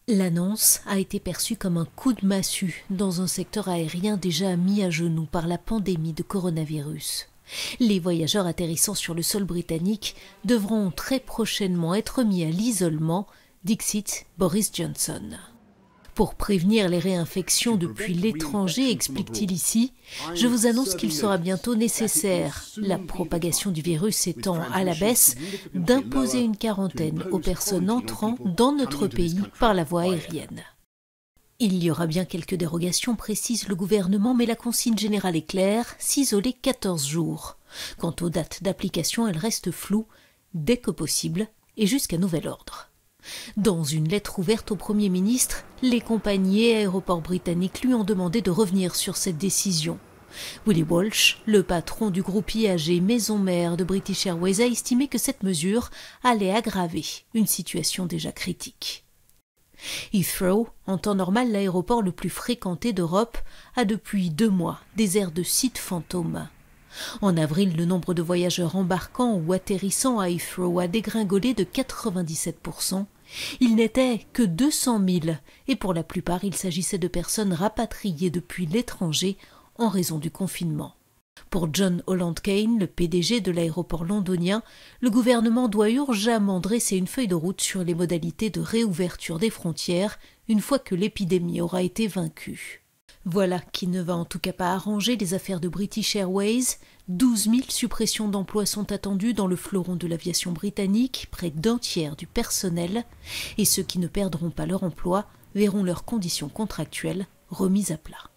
L'annonce a été perçue comme un coup de massue dans un secteur aérien déjà mis à genoux par la pandémie de coronavirus. Les voyageurs atterrissant sur le sol britannique devront très prochainement être mis à l'isolement, dixit Boris Johnson. Pour prévenir les réinfections depuis l'étranger, explique-t-il ici, je vous annonce qu'il sera bientôt nécessaire, la propagation du virus étant à la baisse, d'imposer une quarantaine aux personnes entrant dans notre pays par la voie aérienne. Il y aura bien quelques dérogations, précise le gouvernement, mais la consigne générale est claire, s'isoler 14 jours. Quant aux dates d'application, elles restent floues, dès que possible et jusqu'à nouvel ordre. Dans une lettre ouverte au Premier ministre, les compagnies et aéroports britanniques lui ont demandé de revenir sur cette décision. Willie Walsh, le patron du groupe IAG maison mère de British Airways, a estimé que cette mesure allait aggraver une situation déjà critique. Heathrow, en temps normal l'aéroport le plus fréquenté d'Europe, a depuis 2 mois des airs de site fantôme. En avril, le nombre de voyageurs embarquant ou atterrissant à Heathrow a dégringolé de 97%. Il n'était que 200 000 et pour la plupart, il s'agissait de personnes rapatriées depuis l'étranger en raison du confinement. Pour John Holland-Cain, le PDG de l'aéroport londonien, le gouvernement doit urgemment dresser une feuille de route sur les modalités de réouverture des frontières une fois que l'épidémie aura été vaincue. Voilà qui ne va en tout cas pas arranger les affaires de British Airways. 12 000 suppressions d'emplois sont attendues dans le fleuron de l'aviation britannique, près d'un tiers du personnel, et ceux qui ne perdront pas leur emploi verront leurs conditions contractuelles remises à plat.